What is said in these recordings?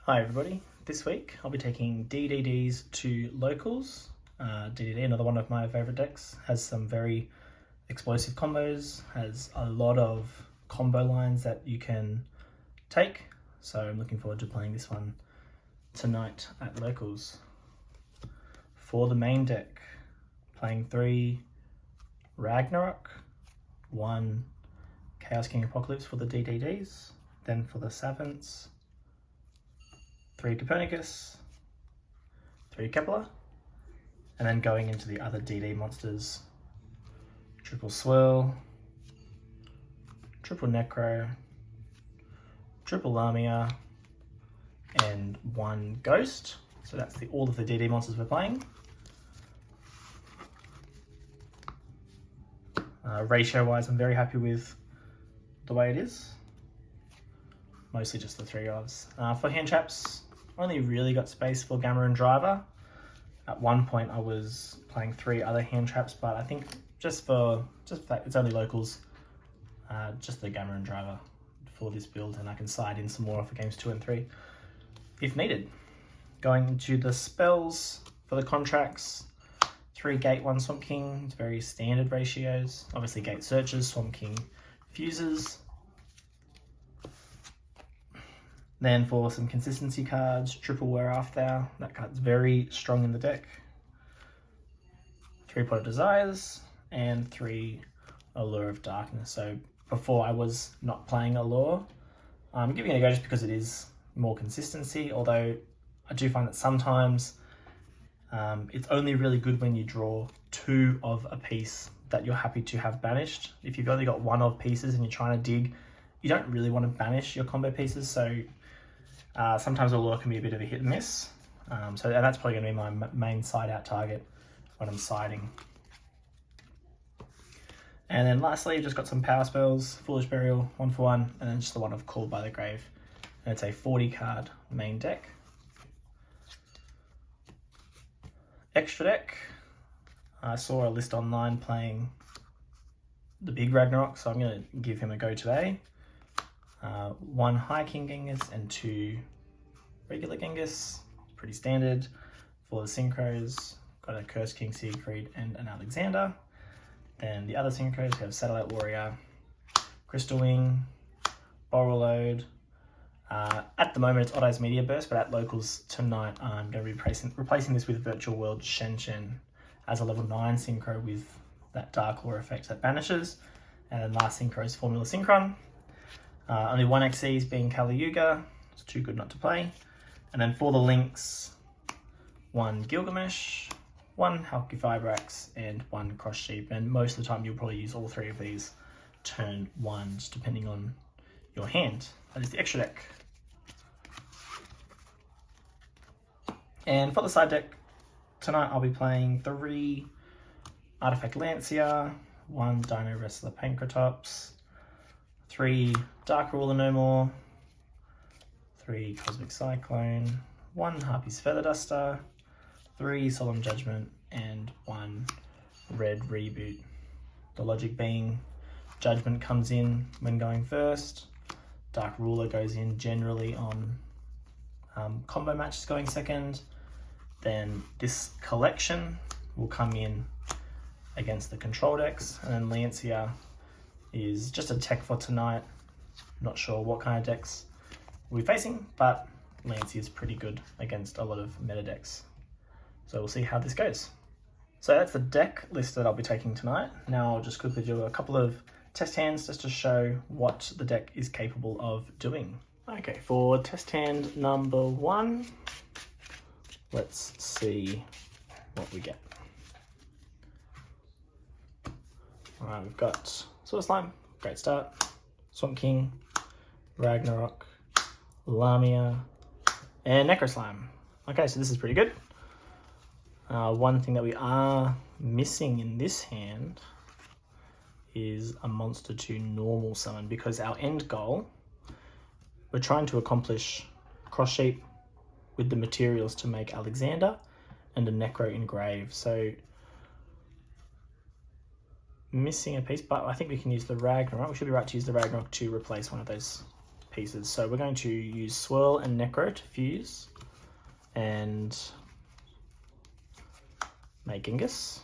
Hi everybody, this week I'll be taking DDDs to locals. DDD, another one of my favourite decks, has some very explosive combos, has a lot of combo lines that you can take, so I'm looking forward to playing this one tonight at locals. For the main deck, playing 3 Ragnarok, 1 Chaos King Apocalypse for the DDDs, then for the Savants, 3 Copernicus, 3 Kepler, and then going into the other DD monsters, triple Swirl, triple Necro, triple Lamia, and 1 Ghost. So that's all of the DD monsters we're playing. Ratio wise, I'm very happy with the way it is. Mostly just the 3 ofs. For hand traps, only really got space for Gamma and Driver. At one point I was playing 3 other hand traps, but I think just for fact it's only locals, just the Gamma and Driver for this build, and I can side in some more for games 2 and 3 if needed. Going into the spells for the contracts, 3 Gate, 1 Swamp King. It's very standard ratios. Obviously Gate searches, Swamp King fuses. Then for some consistency cards, triple Wear After. That card's very strong in the deck. 3 Pot of Desires and 3 Allure of Darkness. So before I was not playing Allure. I'm giving it a go just because it is more consistency, although I do find that sometimes it's only really good when you draw 2 of a piece that you're happy to have banished. If you've only got 1 of pieces and you're trying to dig, you don't really want to banish your combo pieces, so sometimes Allure can be a bit of a hit and miss. And that's probably going to be my main side out target when I'm siding. And then lastly, just got some power spells, Foolish Burial, 1 for 1, and then just the one of Called by the Grave. And it's a 40 card main deck. Extra deck, I saw a list online playing the big Ragnarok, so I'm going to give him a go today. 1 High King Genghis and 2 regular Genghis, pretty standard. For the synchros, got a Curse King Siegfried and an Alexander. Then the other synchros, we have Satellite Warrior, Crystal Wing, Borrowload. At the moment it's Odd Eyes Meteor Burst, but at locals tonight I'm going to be replacing this with Virtual World Shen Shen as a level 9 synchro with that Dark Lore effect that banishes. And then last synchro is Formula Synchron. Only 1 XCs being Kali Yuga, it's too good not to play. And then for the links, 1 Gilgamesh, 1 Halki Vibrax, and 1 Cross Sheep. And most of the time you'll probably use all 3 of these turn 1, just depending on your hand. That is the extra deck. And for the side deck, tonight I'll be playing 3 Artifact Lancia, 1 Dino Wrestler Pancratops, 3 Dark Ruler No More, 3 Cosmic Cyclone, 1 Harpy's Feather Duster, 3 Solemn Judgment, and 1 Red Reboot. The logic being Judgment comes in when going first, Dark Ruler goes in generally on combo matches going second, then this collection will come in against the control decks, and then Lancia is just a tech for tonight. Not sure what kind of decks we're facing, but Lancia is pretty good against a lot of meta decks. So we'll see how this goes. So that's the deck list that I'll be taking tonight. Now I'll just quickly do a couple of test hands just to show what the deck is capable of doing. Okay, for test hand number 1, let's see what we get. Alright, we've got Source Slime, great start, Swamp King, Ragnarok, Lamia, and Necro Slime. Okay, so this is pretty good. One thing that we are missing in this hand is a monster to normal summon, because our end goal, we're trying to accomplish Cross Sheep with the materials to make Alexander and a Necro Engrave. So missing a piece, but I think we can use the Ragnarok. We should be right to use the Ragnarok to replace one of those pieces. So we're going to use Swirl and Necro to fuse and make Genghis.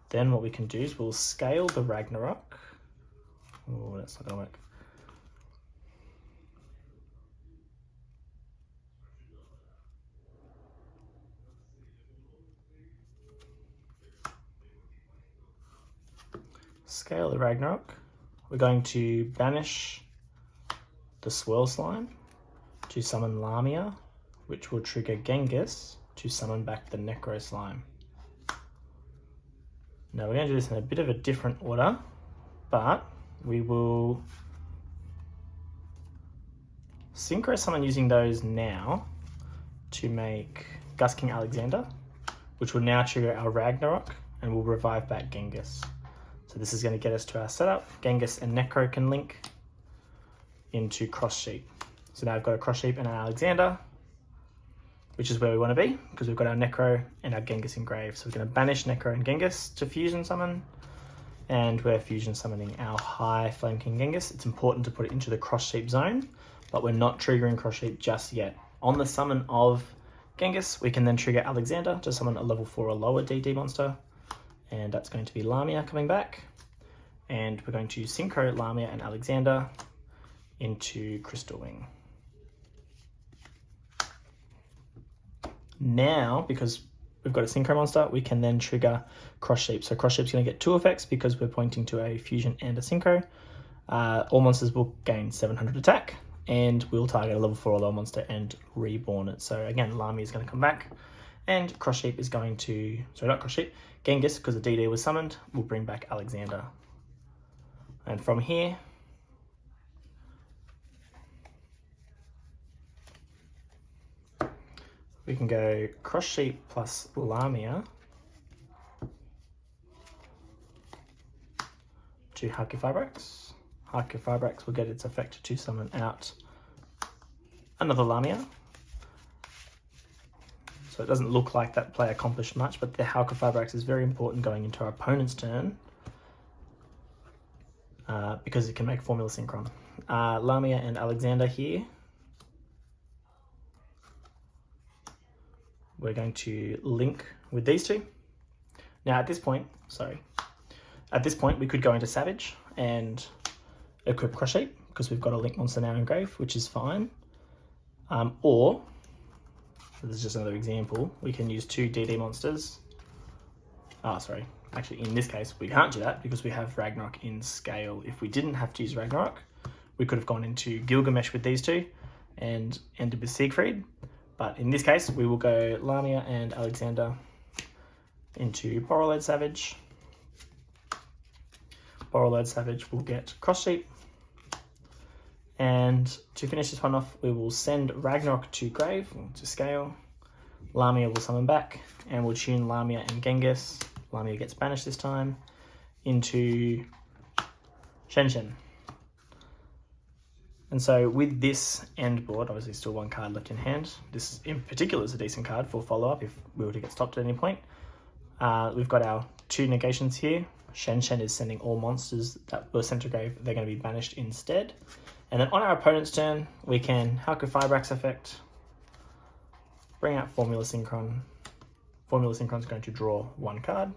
Then what we can do is we'll scale the Ragnarok. Oh, that's not gonna work. Scale the Ragnarok. We're going to banish the Swirl Slime to summon Lamia, which will trigger Genghis to summon back the Necro Slime. Now we're going to do this in a bit of a different order, but we will synchro summon using those now to make Gust King Alexander, which will now trigger our Ragnarok and will revive back Genghis. So this is going to get us to our setup. Genghis and Necro can link into Cross Sheep. So now I've got a Cross Sheep and an Alexander, which is where we want to be because we've got our Necro and our Genghis Engrave. So we're going to banish Necro and Genghis to fusion summon, and we're fusion summoning our high Flame King Genghis. It's important to put it into the Cross Sheep zone, but we're not triggering Cross Sheep just yet. On the summon of Genghis, we can then trigger Alexander to summon a level 4 or lower DD monster, and that's going to be Lamia coming back. And we're going to synchro Lamia and Alexander into Crystal Wing. Now, because we've got a synchro monster, we can then trigger Cross Sheep. So Cross Sheep's going to get 2 effects because we're pointing to a fusion and a synchro. All monsters will gain 700 attack, and we'll target a level 4 or lower monster and reborn it. So again, Lamia is going to come back, and Cross Sheep is going to, sorry, not Cross Sheep, Genghis, because the DD was summoned, will bring back Alexander. And from here, we can go Cross Sheep plus Lamia to Haku Fibrax. Haku Fibrax will get its effect to summon out another Lamia. So it doesn't look like that play accomplished much, but the Haku Fibrax is very important going into our opponent's turn because it can make Formula Synchron. Lamia and Alexander here. We're going to link with these two. Now at this point, we could go into Savage and equip Cross Sheep because we've got a link monster now in Grave, which is fine. Or, this is just another example, we can use 2 DD monsters. Actually in this case we can't do that because we have Ragnarok in scale. If we didn't have to use Ragnarok, we could have gone into Gilgamesh with these 2 and ended with Siegfried. But in this case, we will go Lamia and Alexander into Borrelode Savage. Borrelode Savage will get Cross Sheep. And to finish this one off, we will send Ragnarok to Grave, to scale. Lamia will summon back, and we'll tune Lamia and Genghis. Lamia gets banished this time into Shenshen. And so with this end board, obviously still 1 card left in hand. This in particular is a decent card for follow-up if we were to get stopped at any point. We've got our 2 negations here. Shenshen is sending all monsters that were sent to Grave, they're going to be banished instead. And then on our opponent's turn, we can Haku Fibrax effect, bring out Formula Synchron. Formula Synchron's going to draw 1 card.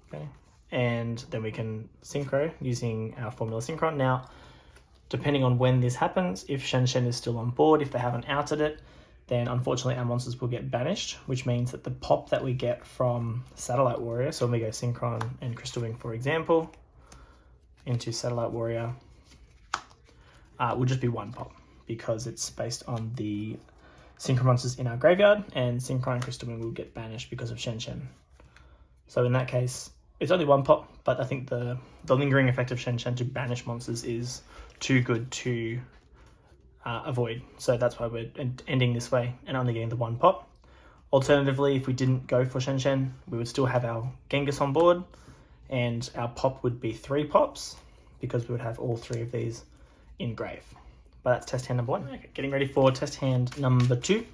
Okay. And then we can synchro using our Formula Synchron. Now, depending on when this happens, if Shenshen is still on board, if they haven't outed it, then unfortunately our monsters will get banished, which means that the pop that we get from Satellite Warrior, so when we go Synchron and Crystal Wing, for example, into Satellite Warrior, will just be 1 pop because it's based on the Synchron monsters in our graveyard, and Synchron and Crystal Wing will get banished because of Shenshen. So in that case, it's only 1 pop, but I think the lingering effect of Shenshen to banish monsters is too good to avoid. So that's why we're ending this way and only getting the 1 pop. Alternatively, if we didn't go for Shenshen, we would still have our Genghis on board, and our pop would be 3 pops because we would have all 3 of these in Grave. But that's test hand number 1. Okay, getting ready for test hand number 2.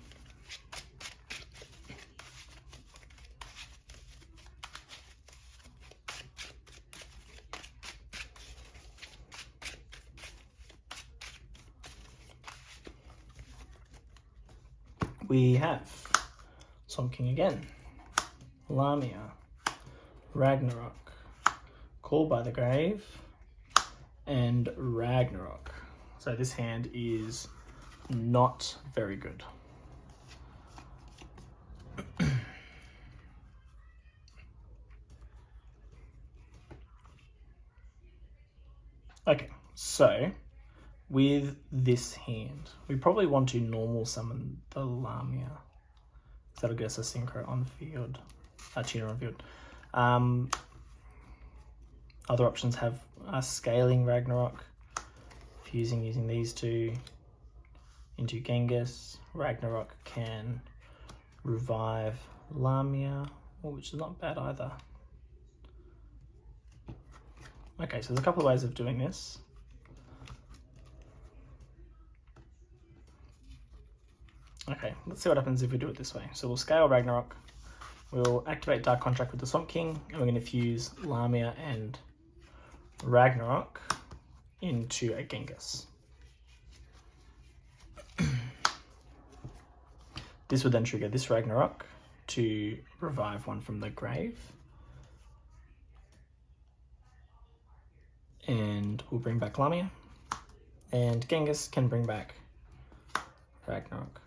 we have Swamp King again, Lamia, Ragnarok, Call by the Grave, and Ragnarok. So this hand is not very good. Okay, so with this hand, we probably want to normal summon the Lamia. That'll get us a synchro on field, a tuner on field. Other options have scaling Ragnarok, fusing using these two into Genghis. Ragnarok can revive Lamia, which is not bad either. Okay, so there's a couple of ways of doing this. Okay, let's see what happens if we do it this way. So we'll scale Ragnarok, we'll activate Dark Contract with the Swamp King, and we're going to fuse Lamia and Ragnarok into a Genghis. This would then trigger this Ragnarok to revive one from the grave. And we'll bring back Lamia. And Genghis can bring back Ragnarok.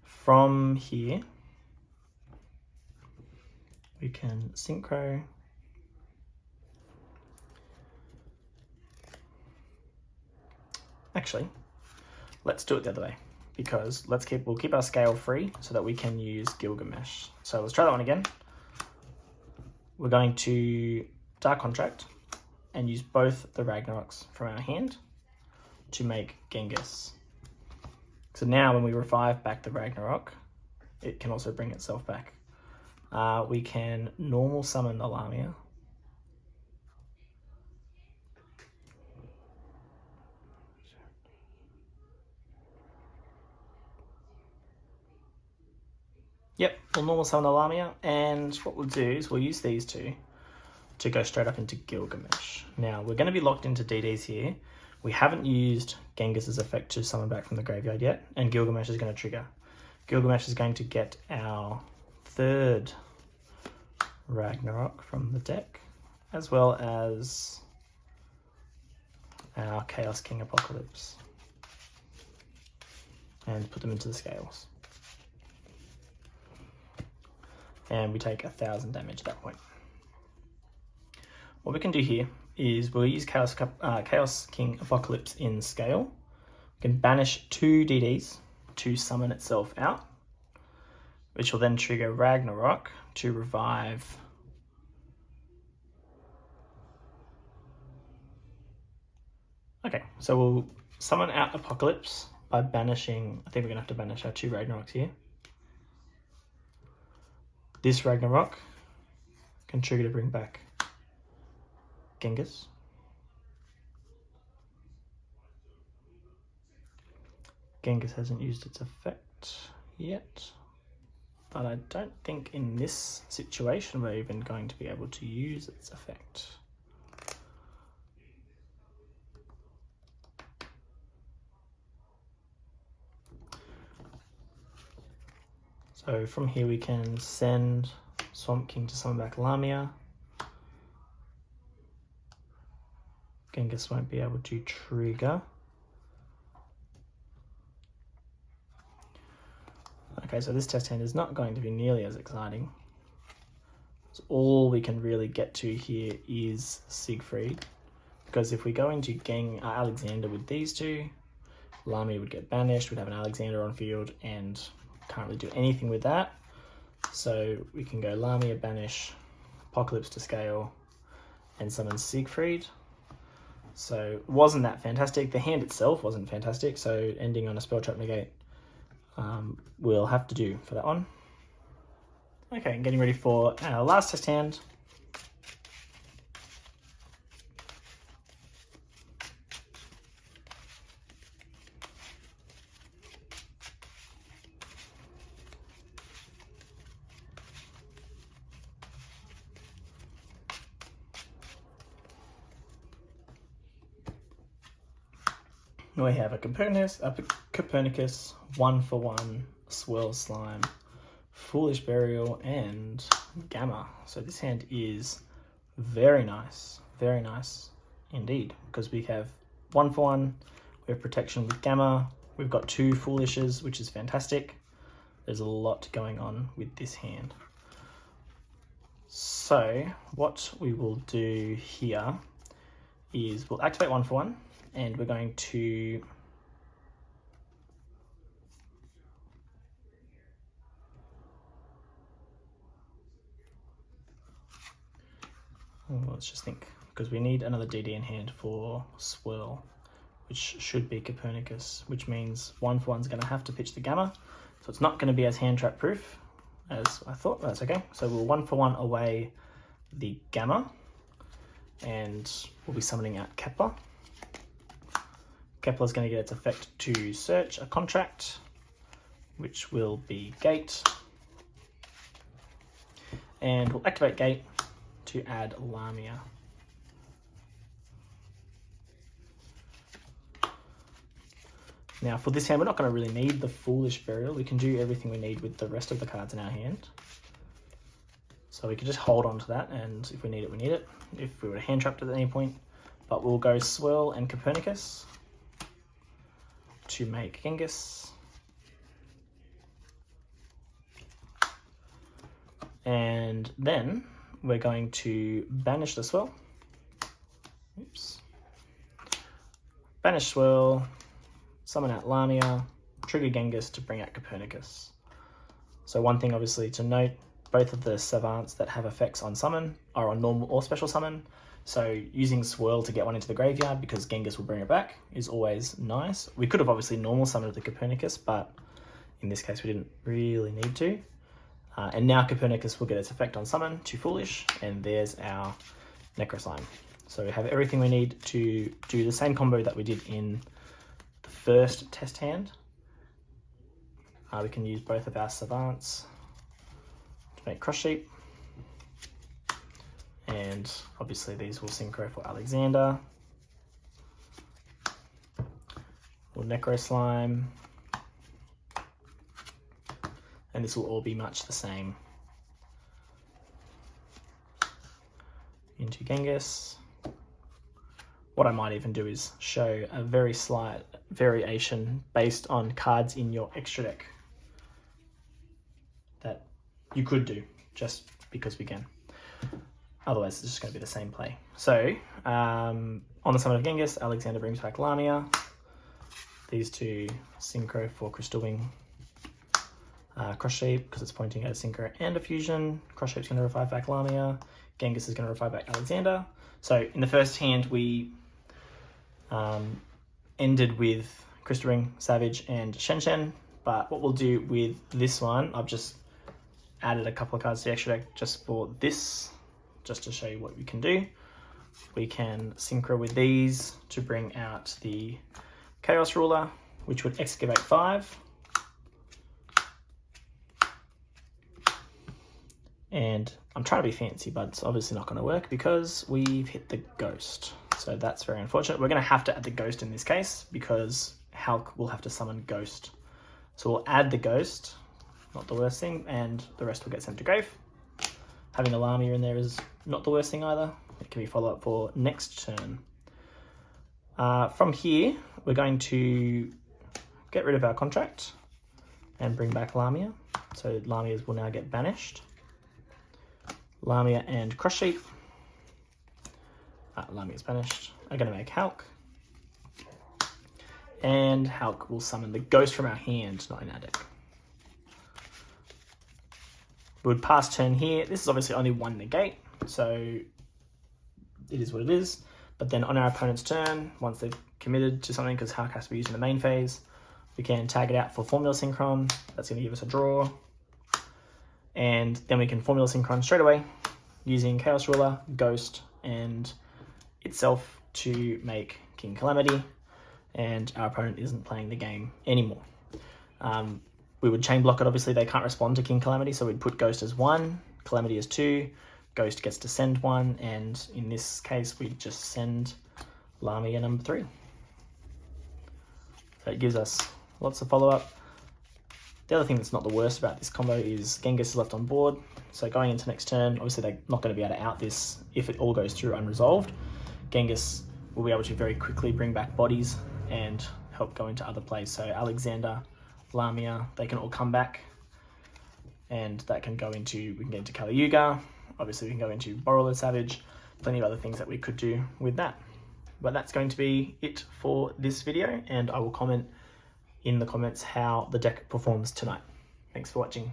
From here, we can synchro. Actually, let's do it the other way, because we'll keep our scale free so that we can use Gilgamesh. So let's try that one again. We're going to Dark Contract and use both the Ragnaroks from our hand to make Genghis. So now when we revive back the Ragnarok, it can also bring itself back. We can normal summon the Lamia. Yep, we'll normal summon the Lamia, and what we'll do is we'll use these two to go straight up into Gilgamesh. Now, we're going to be locked into DDs here. We haven't used Genghis's effect to summon back from the graveyard yet, and Gilgamesh is going to trigger. Gilgamesh is going to get our third Ragnarok from the deck, as well as our Chaos King Apocalypse, and put them into the scales. And we take 1,000 damage at that point. What we can do here is we'll use Chaos King Apocalypse in scale. We can banish 2 DDs to summon itself out, which will then trigger Ragnarok to revive Okay, so we'll summon out Apocalypse by banishing, I think we're going to have to banish our 2 Ragnaroks here. This Ragnarok can trigger to bring back Genghis. Genghis hasn't used its effect yet, but I don't think in this situation we're even going to be able to use its effect. So from here we can send Swamp King to summon back Lamia. Genghis won't be able to trigger. Okay, so this test hand is not going to be nearly as exciting. So all we can really get to here is Siegfried, because if we go into Alexander with these 2, Lamia would get banished, we'd have an Alexander on field, and can't really do anything with that. So we can go Lamia, banish, Apocalypse to scale, and summon Siegfried. So it wasn't that fantastic. The hand itself wasn't fantastic, so ending on a spell trap negate we'll have to do for that one. Okay, getting ready for our last test hand. we have a Copernicus 1-for-1 Swirl Slime, Foolish Burial, and Gamma. So this hand is very nice indeed, because we have 1-for-1, we have protection with Gamma, we've got 2 Foolishes, which is fantastic. There's a lot going on with this hand. So what we will do here is we'll activate 1-for-1, and we're going to let's just think, because we need another DD in hand for Swirl, which should be Copernicus, which means 1-for-1's going to have to pitch the Gamma, so it's not going to be as hand trap proof as I thought. That's okay. So we'll 1-for-1 away the Gamma, and we'll be summoning out Kepler. Kepler's going to get its effect to search a contract, which will be Gate, and we'll activate Gate to add Lamia. Now for this hand, we're not going to really need the Foolish Burial. We can do everything we need with the rest of the cards in our hand. So we can just hold on to that, and if we need it, we need it. If we were hand trapped at any point. But we'll go Swirl and Copernicus to make Genghis. And then we're going to banish the Swirl. Oops. Banish Swirl, summon out Lamia, trigger Genghis to bring out Copernicus. So one thing obviously to note, both of the savants that have effects on summon are on normal or special summon. So using Swirl to get one into the graveyard, because Genghis will bring it back, is always nice. We could have obviously normal summoned the Copernicus, but in this case we didn't really need to. And now Copernicus will get its effect on summon to Foolish, and there's our Necroslime. So we have everything we need to do the same combo that we did in the first test hand. We can use both of our savants to make Cross Sheep. And obviously these will synchro for Alexander. Or Necroslime. And this will all be much the same. Into Genghis. What I might even do is show a very slight variation based on cards in your extra deck that you could do, just because we can. Otherwise, it's just going to be the same play. So, on the summon of Genghis, Alexander brings back Lamia. These two synchro for Crystal Wing. Cross Shape, because it's pointing at a synchro and a fusion. Cross Shape's going to revive back Lamia. Genghis is going to revive back Alexander. So, in the first hand, we ended with Crystal Ring, Savage, and Shen. But what we'll do with this one, I've just added a couple of cards to the extra deck just for this, just to show you what we can do. We can synchro with these to bring out the Chaos Ruler, which would excavate 5. And I'm trying to be fancy, but it's obviously not going to work because we've hit the Ghost. So that's very unfortunate. We're going to have to add the Ghost in this case because Hulk will have to summon Ghost. So we'll add the Ghost, not the worst thing, and the rest will get sent to grave. Having a Lamia in there is not the worst thing either. It can be follow-up for next turn. From here, we're going to get rid of our contract and bring back Lamia. So Lamias will now get banished. Lamia and Cross Sheep. Lamia's banished. I'm going to make Hulk. And Hulk will summon the Ghost from our hand, not in our deck. We would pass turn here. This is obviously only one negate, so it is what it is. But then on our opponent's turn, once they've committed to something, because Hulk has to be used in the main phase, we can tag it out for Formula Synchron. That's going to give us a draw. And then we can Formula Synchron straight away using Chaos Ruler, Ghost, and itself to make King Calamity. And our opponent isn't playing the game anymore. We would chain block it. Obviously, they can't respond to King Calamity, so we'd put Ghost as 1, Calamity as 2, Ghost gets to send 1, and in this case, we just send Lamia number 3. So it gives us lots of follow-up. The other thing that's not the worst about this combo is Genghis is left on board. So going into next turn, obviously they're not going to be able to out this if it all goes through unresolved. Genghis will be able to very quickly bring back bodies and help go into other plays. So Alexander, Lamia, they can all come back, and that can go into, we can get into Kali Yuga. Obviously we can go into Borrel Savage, plenty of other things that we could do with that. But that's going to be it for this video, and I will comment in the comments how the deck performs tonight. Thanks for watching.